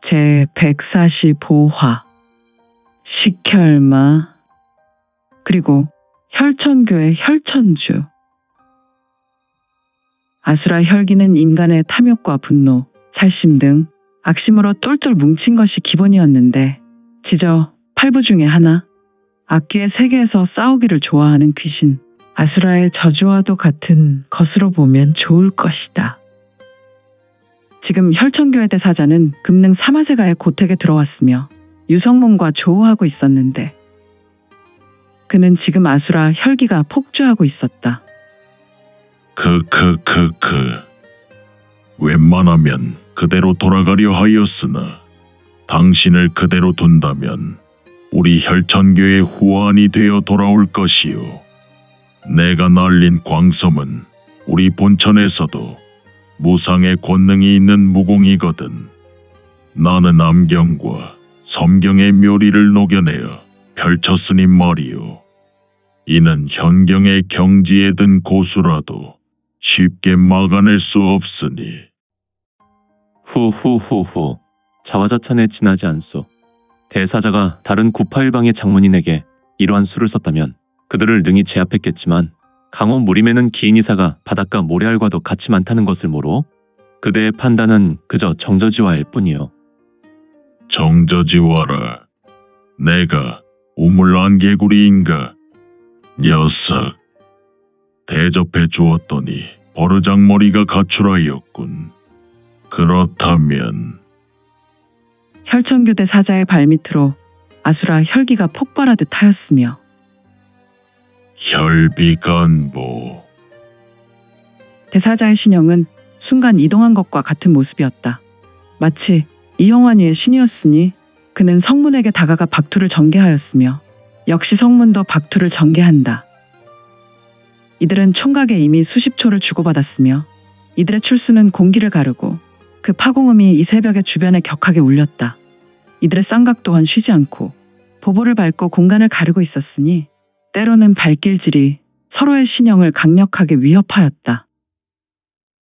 제145화 식혈마 그리고 혈천교의 혈천주. 아수라 혈기는 인간의 탐욕과 분노, 살심 등 악심으로 똘똘 뭉친 것이 기본이었는데 지저 8부 중에 하나, 악기의 세계에서 싸우기를 좋아하는 귀신 아수라의 저주와도 같은 것으로 보면 좋을 것이다. 지금 혈천교의 대사자는 금능 사마세가의 고택에 들어왔으며 유성문과 조우하고 있었는데 그는 지금 아수라 혈기가 폭주하고 있었다. 웬만하면 그대로 돌아가려 하였으나 당신을 그대로 둔다면 우리 혈천교의 후환이 되어 돌아올 것이요. 내가 날린 광섬은 우리 본천에서도 무상의 권능이 있는 무공이거든. 나는 암경과 섬경의 묘리를 녹여내어 펼쳤으니 말이요. 이는 현경의 경지에 든 고수라도 쉽게 막아낼 수 없으니. 후후후후. 자화자찬에 지나지 않소. 대사자가 다른 981방의 장문인에게 이러한 수를 썼다면 그들을 능히 제압했겠지만 강원 무림에는 기인이사가 바닷가 모래알과도 같이 많다는 것을 모르 그대의 판단은 그저 정저지화일 뿐이요. 정저지화라. 내가 우물안개구리인가? 녀석. 대접해 주었더니 버르장머리가 가출하였군. 그렇다면 혈천교 대사자의 발밑으로 아수라 혈기가 폭발하듯 하였으며 혈비간보. 대사자의 신형은 순간 이동한 것과 같은 모습이었다. 마치 이영환이의 신이었으니 그는 성문에게 다가가 박투를 전개하였으며 역시 성문도 박투를 전개한다. 이들은 총각에 이미 수십 초를 주고받았으며 이들의 출수는 공기를 가르고 그 파공음이 이 새벽의 주변에 격하게 울렸다. 이들의 쌍각 또한 쉬지 않고 보보를 밟고 공간을 가르고 있었으니 때로는 발길질이 서로의 신형을 강력하게 위협하였다.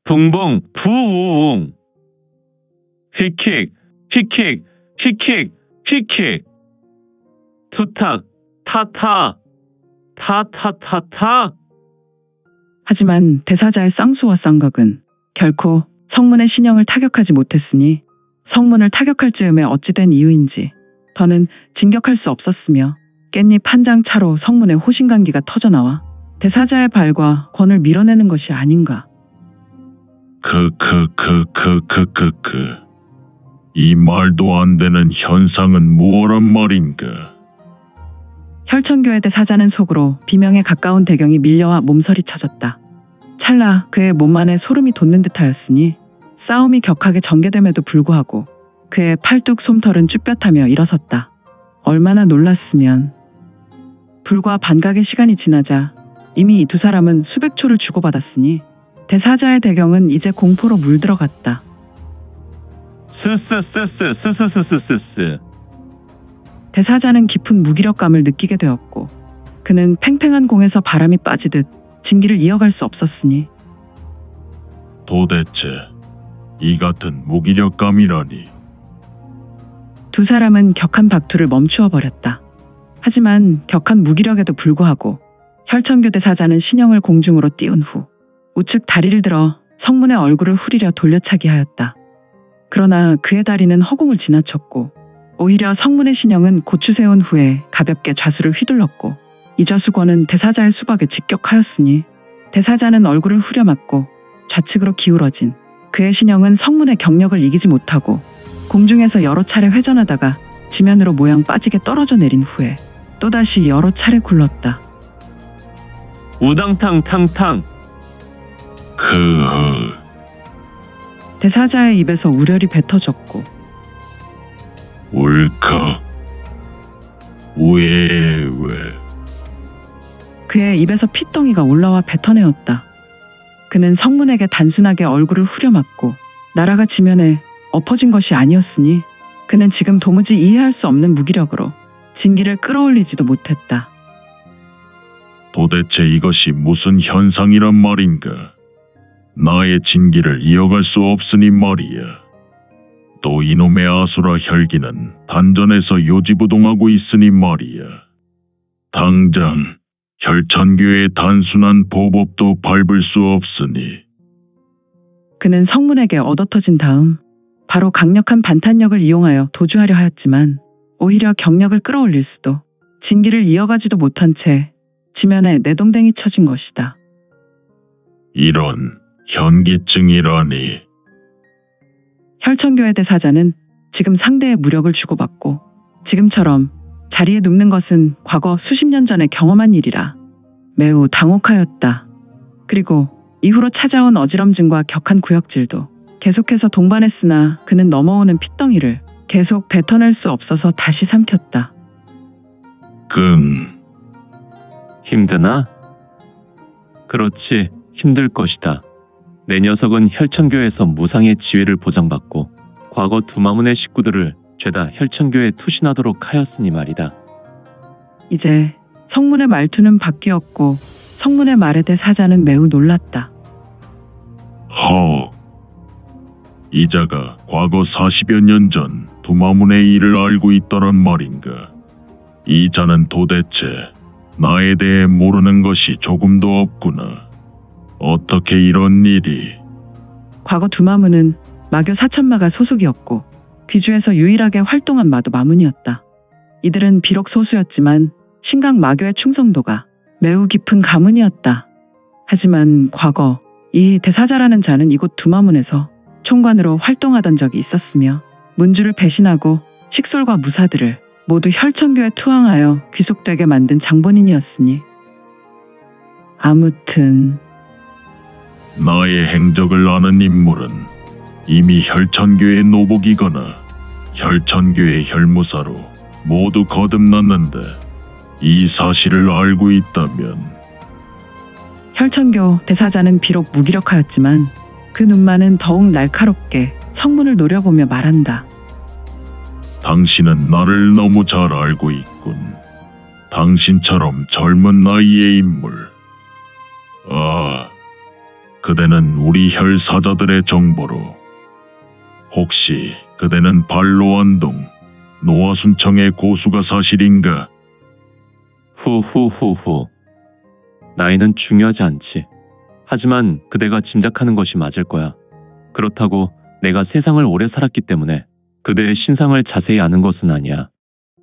붕붕 부웅. 휙킥 휙킥 휙킥 휙킥. 투탁 타타 타타타타. 하지만 대사자의 쌍수와 쌍각은 결코 성문의 신형을 타격하지 못했으니 성문을 타격할 즈음에 어찌된 이유인지 더는 진격할 수 없었으며 깻잎 한 장 차로 성문의 호신간기가 터져나와 대사자의 발과 권을 밀어내는 것이 아닌가. 이 말도 안 되는 현상은 무엇란 말인가? 혈천교의 대사자는 속으로 비명에 가까운 대경이 밀려와 몸서리 쳐졌다. 찰나 그의 몸 안에 소름이 돋는 듯하였으니 싸움이 격하게 전개됨에도 불구하고 그의 팔뚝 솜털은 쭈뼛하며 일어섰다. 얼마나 놀랐으면. 불과 반각의 시간이 지나자 이미 이 두 사람은 수백 초를 주고받았으니 대사자의 대경은 이제 공포로 물들어갔다. 스스스스스스스스스. 대사자는 깊은 무기력감을 느끼게 되었고 그는 팽팽한 공에서 바람이 빠지듯 진기를 이어갈 수 없었으니 도대체 이 같은 무기력감이라니. 두 사람은 격한 박투를 멈추어 버렸다. 하지만 격한 무기력에도 불구하고 혈천교 대사자는 신형을 공중으로 띄운 후 우측 다리를 들어 성문의 얼굴을 후리려 돌려차기 하였다. 그러나 그의 다리는 허공을 지나쳤고 오히려 성문의 신형은 고추 세운 후에 가볍게 좌수를 휘둘렀고 이 좌수권은 대사자의 수박에 직격하였으니 대사자는 얼굴을 후려맞고 좌측으로 기울어진 그의 신형은 성문의 경력을 이기지 못하고 공중에서 여러 차례 회전하다가 지면으로 모양 빠지게 떨어져 내린 후에 또다시 여러 차례 굴렀다. 우당탕탕탕. 대사자의 입에서 우열이 뱉어졌고 울컥. 왜. 그의 입에서 핏덩이가 올라와 뱉어내었다. 그는 성문에게 단순하게 얼굴을 후려맞고 나라가 지면에 엎어진 것이 아니었으니 그는 지금 도무지 이해할 수 없는 무기력으로 진기를 끌어올리지도 못했다. 도대체 이것이 무슨 현상이란 말인가? 나의 진기를 이어갈 수 없으니 말이야. 또 이놈의 아수라 혈기는 단전에서 요지부동하고 있으니 말이야. 당장 혈천교의 단순한 보법도 밟을 수 없으니. 그는 성문에게 얻어터진 다음 바로 강력한 반탄력을 이용하여 도주하려 하였지만 오히려 경력을 끌어올릴 수도 진기를 이어가지도 못한 채 지면에 내동댕이 쳐진 것이다. 이런 현기증이라니. 혈천교의 대사자는 지금 상대의 무력을 주고받고 지금처럼 자리에 눕는 것은 과거 수십 년 전에 경험한 일이라 매우 당혹하였다. 그리고 이후로 찾아온 어지럼증과 격한 구역질도 계속해서 동반했으나 그는 넘어오는 핏덩이를 계속 뱉어낼 수 없어서 다시 삼켰다. 힘드나? 그렇지, 힘들 것이다. 내 녀석은 혈천교에서 무상의 지위를 보장받고 과거 두마문의 식구들을 죄다 혈천교에 투신하도록 하였으니 말이다. 이제 성문의 말투는 바뀌었고 성문의 말에 대해 사자는 매우 놀랐다. 이자가 과거 40여 년 전 두마문의 일을 알고 있더란 말인가. 이자는 도대체 나에 대해 모르는 것이 조금도 없구나. 어떻게 이런 일이. 과거 두마문은 마교 사천마가 소속이었고 귀주에서 유일하게 활동한 마도 마문이었다. 이들은 비록 소수였지만 신강 마교의 충성도가 매우 깊은 가문이었다. 하지만 과거 이 대사자라는 자는 이곳 두마문에서 총관으로 활동하던 적이 있었으며 문주를 배신하고 식솔과 무사들을 모두 혈천교에 투항하여 귀속되게 만든 장본인이었으니. 아무튼 나의 행적을 아는 인물은 이미 혈천교의 노복이거나 혈천교의 혈무사로 모두 거듭났는데 이 사실을 알고 있다면. 혈천교 대사자는 비록 무기력하였지만 그 눈만은 더욱 날카롭게 성문을 노려보며 말한다. 당신은 나를 너무 잘 알고 있군. 당신처럼 젊은 나이의 인물. 그대는 우리 혈사자들의 정보로 혹시 그대는 발로안동 노화순청의 고수가 사실인가? 후후후후. 나이는 중요하지 않지. 하지만 그대가 짐작하는 것이 맞을 거야. 그렇다고 내가 세상을 오래 살았기 때문에 그대의 신상을 자세히 아는 것은 아니야.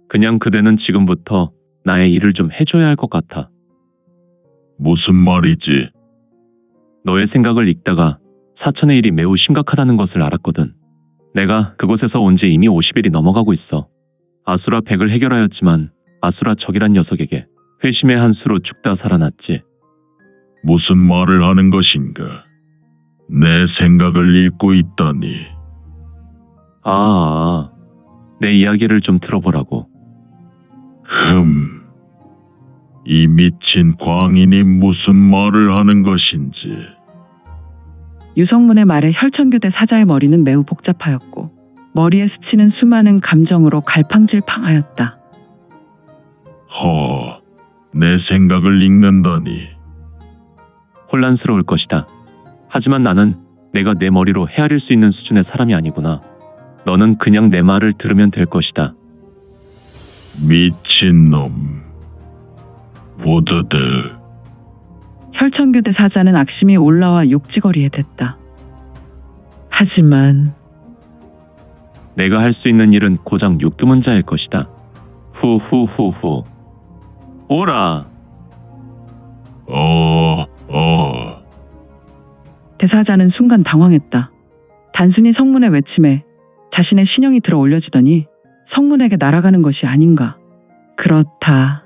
그냥 그대는 지금부터 나의 일을 좀 해줘야 할 것 같아. 무슨 말이지? 너의 생각을 읽다가 사천의 일이 매우 심각하다는 것을 알았거든. 내가 그곳에서 온 지 이미 50일이 넘어가고 있어. 아수라 100을 해결하였지만 아수라 적이란 녀석에게 회심의 한 수로 죽다 살아났지. 무슨 말을 하는 것인가? 내 생각을 읽고 있다니. 내 이야기를 좀 들어보라고. 이 미친 광인이 무슨 말을 하는 것인지. 유성문의 말에 혈천교대 사자의 머리는 매우 복잡하였고 머리에 스치는 수많은 감정으로 갈팡질팡하였다. 내 생각을 읽는다니. 혼란스러울 것이다. 하지만 나는 내가 내 머리로 헤아릴 수 있는 수준의 사람이 아니구나. 너는 그냥 내 말을 들으면 될 것이다. 미친놈. 모두들. 혈천교대 사자는 악심이 올라와 욕지거리에 댔다. 하지만 내가 할 수 있는 일은 고작 육두문자일 것이다. 후후후후. 오라. 대사자는 순간 당황했다. 단순히 성문의 외침에 자신의 신형이 들어 올려지더니 성문에게 날아가는 것이 아닌가. 그렇다.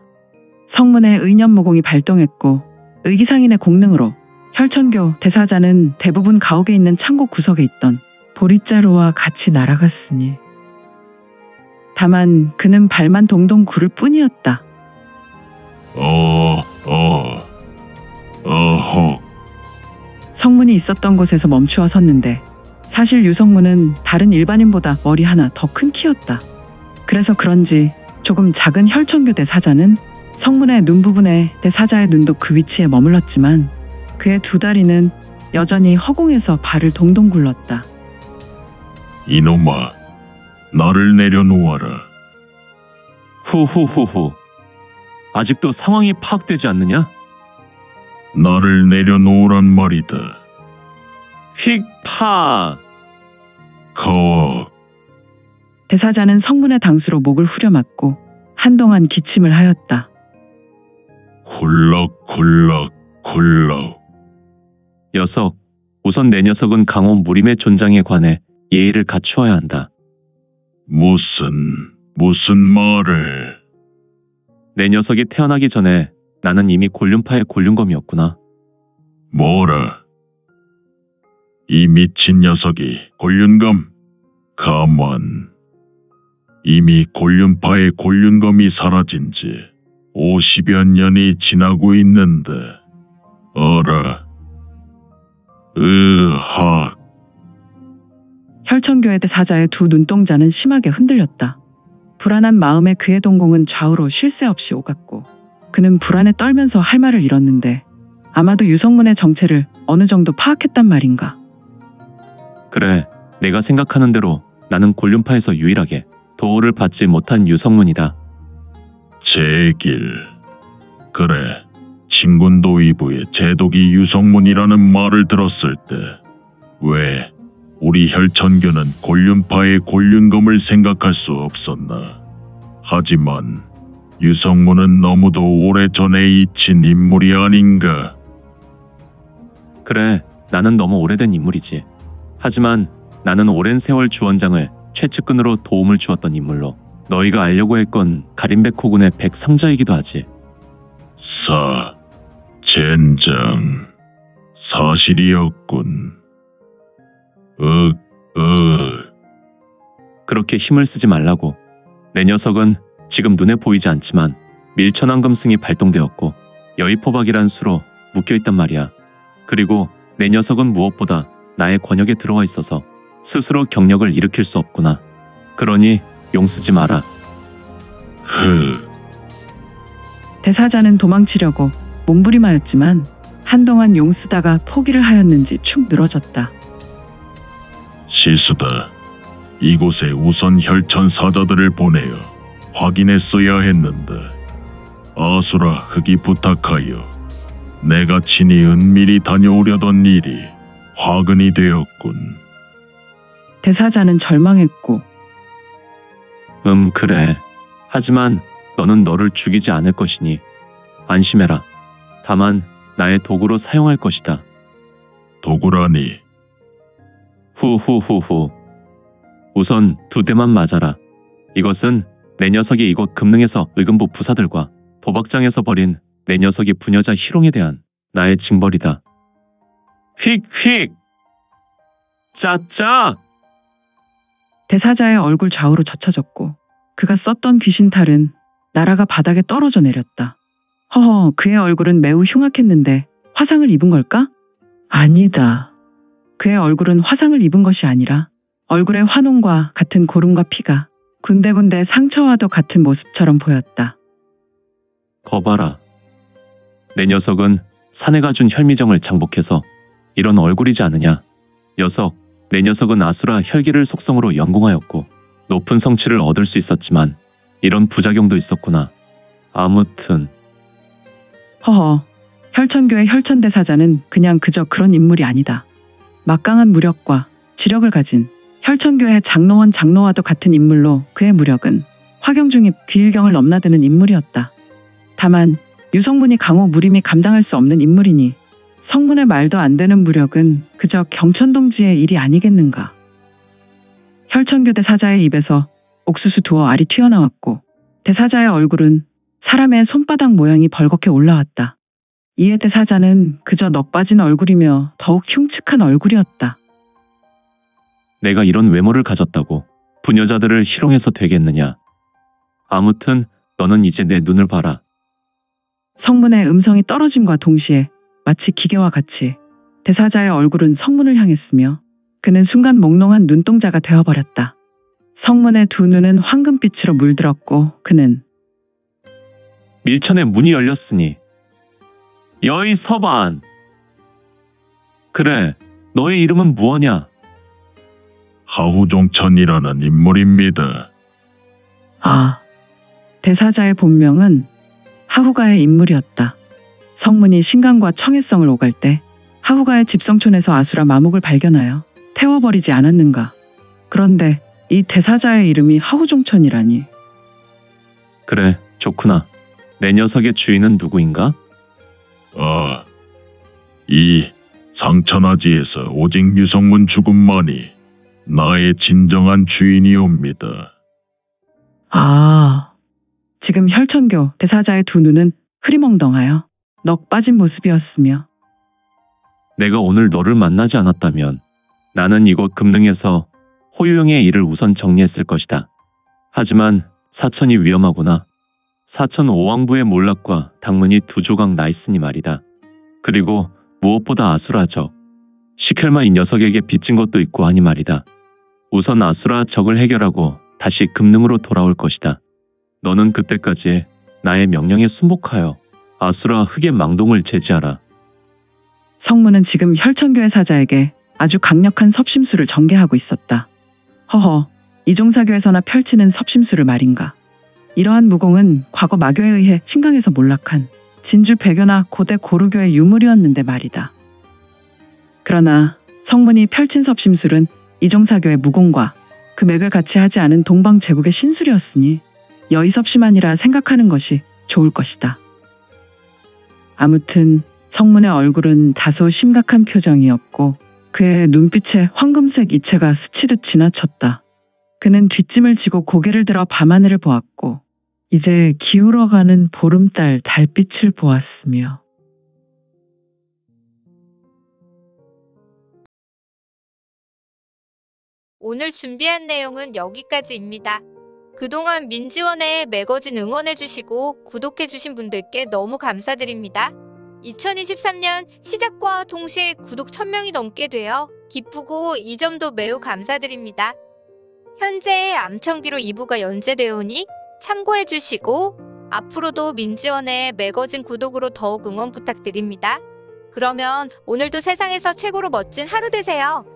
성문의 의념무공이 발동했고 의기상인의 공능으로 혈천교 대사자는 대부분 가옥에 있는 창고 구석에 있던 보릿자루와 같이 날아갔으니. 다만 그는 발만 동동 구를 뿐이었다. 성문이 있었던 곳에서 멈추어 섰는데 사실 유성문은 다른 일반인보다 머리 하나 더 큰 키였다. 그래서 그런지 조금 작은 혈천교 대사자는 성문의 눈 부분에 대사자의 눈도 그 위치에 머물렀지만 그의 두 다리는 여전히 허공에서 발을 동동 굴렀다. 이놈아, 나를 내려놓아라. 후후후후. 아직도 상황이 파악되지 않느냐? 나를 내려놓으란 말이다. 휙파. 거. 대사자는 성문의 당수로 목을 후려맞고 한동안 기침을 하였다. 굴럭굴럭굴럭. 녀석, 우선 내 녀석은 강호 무림의 존장에 관해 예의를 갖추어야 한다. 무슨 말을. 내 녀석이 태어나기 전에 나는 이미 곤륜파의 곤륜검이었구나. 뭐라? 이 미친 녀석이 곤륜검? 가만. 이미 곤륜파의 곤륜검이 사라진 지 50여 년이 지나고 있는데 어라. 으하. 혈천교회 대사자의 두 눈동자는 심하게 흔들렸다. 불안한 마음에 그의 동공은 좌우로 쉴 새 없이 오갔고 그는 불안에 떨면서 할 말을 잃었는데 아마도 유성문의 정체를 어느 정도 파악했단 말인가. 그래, 내가 생각하는 대로 나는 곤륜파에서 유일하게 도우를 받지 못한 유성문이다. 제길. 그래, 진군도의부의 제독이 유성문이라는 말을 들었을 때 왜 우리 혈천교는 곤륜파의 곤륜검을 생각할 수 없었나. 하지만 유성문은 너무도 오래전에 잊힌 인물이 아닌가. 그래, 나는 너무 오래된 인물이지. 하지만 나는 오랜 세월 주원장을 최측근으로 도움을 주었던 인물로 너희가 알려고 할 건 가림백호군의 백상자이기도 하지. 젠장. 사실이었군. 그렇게 힘을 쓰지 말라고. 내 녀석은 지금 눈에 보이지 않지만 밀천왕금승이 발동되었고 여의포박이란 수로 묶여있단 말이야. 그리고 내 녀석은 무엇보다 나의 권역에 들어와 있어서 스스로 경력을 일으킬 수 없구나. 그러니 용쓰지 마라. 대사자는 도망치려고 몸부림하였지만 한동안 용쓰다가 포기를 하였는지 축 늘어졌다. 시수다. 이곳에 우선 혈천 사자들을 보내어 확인했어야 했는데 아수라 흑이 부탁하여 내가 친히 은밀히 다녀오려던 일이 화근이 되었군. 대사자는 절망했고 그래. 하지만 너는 너를 죽이지 않을 것이니 안심해라. 다만 나의 도구로 사용할 것이다. 도구라니. 후후후후. 우선 2대만 맞아라. 이것은 내 녀석이 이곳 금능에서 의금부 부사들과 도박장에서 벌인 내 녀석이 부녀자 희롱에 대한 나의 징벌이다. 휙휙! 짜짜! 대사자의 얼굴 좌우로 젖혀졌고 그가 썼던 귀신탈은 나라가 바닥에 떨어져 내렸다. 허허, 그의 얼굴은 매우 흉악했는데 화상을 입은 걸까? 아니다. 그의 얼굴은 화상을 입은 것이 아니라 얼굴의 환혼과 같은 고름과 피가 군데군데 상처와도 같은 모습처럼 보였다. 거봐라. 내 녀석은 사내가 준 혈미정을 장복해서 이런 얼굴이지 않느냐. 녀석, 내 녀석은 아수라 혈기를 속성으로 연공하였고 높은 성취를 얻을 수 있었지만 이런 부작용도 있었구나. 아무튼. 허허, 혈천교의 혈천대사자는 그냥 그저 그런 인물이 아니다. 막강한 무력과 지력을 가진 혈천교의 장로와도 같은 인물로 그의 무력은 화경중입 귀일경을 넘나드는 인물이었다. 다만 유성문이 강호 무림이 감당할 수 없는 인물이니 성문의 말도 안 되는 무력은 그저 경천동지의 일이 아니겠는가. 혈천교 대사자의 입에서 옥수수 두어 알이 튀어나왔고 대사자의 얼굴은 사람의 손바닥 모양이 벌겋게 올라왔다. 이에 대사자는 그저 넋 빠진 얼굴이며 더욱 흉측한 얼굴이었다. 내가 이런 외모를 가졌다고 부녀자들을 희롱해서 되겠느냐. 아무튼 너는 이제 내 눈을 봐라. 성문의 음성이 떨어짐과 동시에 마치 기계와 같이 대사자의 얼굴은 성문을 향했으며 그는 순간 몽롱한 눈동자가 되어버렸다. 성문의 두 눈은 황금빛으로 물들었고 그는 밀천의 문이 열렸으니 여의 서반. 그래, 너의 이름은 무엇냐? 하후종천이라는 인물입니다. 아, 대사자의 본명은 하후가의 인물이었다. 성문이 신강과 청해성을 오갈 때 하후가의 집성촌에서 아수라 마목을 발견하여 태워버리지 않았는가. 그런데 이 대사자의 이름이 하후종천이라니. 그래, 좋구나. 내 녀석의 주인은 누구인가? 아, 이 상천하지에서 오직 유성문 죽음만이 나의 진정한 주인이옵니다. 아, 지금 혈천교 대사자의 두 눈은 흐리멍덩하여 넋 빠진 모습이었으며. 내가 오늘 너를 만나지 않았다면 나는 이곳 금능에서 호유영의 일을 우선 정리했을 것이다. 하지만 사천이 위험하구나. 사천 오왕부의 몰락과 당문이 두 조각 나 있으니 말이다. 그리고 무엇보다 아수라적. 시켈마 이 녀석에게 빚진 것도 있고 하니 말이다. 우선 아수라 적을 해결하고 다시 금능으로 돌아올 것이다. 너는 그때까지 나의 명령에 순복하여 아수라 흑의 망동을 제지하라. 성문은 지금 혈천교의 사자에게 아주 강력한 섭심수를 전개하고 있었다. 허허, 이종사교에서나 펼치는 섭심수를 말인가. 이러한 무공은 과거 마교에 의해 신강에서 몰락한 진주 배교나 고대 고루교의 유물이었는데 말이다. 그러나 성문이 펼친 섭심술은 이종사교의 무공과 그 맥을 같이 하지 않은 동방 제국의 신술이었으니 여의섭심아니라 생각하는 것이 좋을 것이다. 아무튼 성문의 얼굴은 다소 심각한 표정이었고 그의 눈빛에 황금색 이체가 스치듯 지나쳤다. 그는 뒷짐을 지고 고개를 들어 밤하늘을 보았고 이제 기울어가는 보름달 달빛을 보았으며 오늘 준비한 내용은 여기까지입니다. 그동안 민지원의 매거진 응원해주시고 구독해주신 분들께 너무 감사드립니다. 2023년 시작과 동시에 구독 1000명이 넘게 되어 기쁘고 이 점도 매우 감사드립니다. 현재 암청기로 2부가 연재되어 오니 참고해주시고 앞으로도 민지원의 매거진 구독으로 더욱 응원 부탁드립니다. 그러면 오늘도 세상에서 최고로 멋진 하루 되세요.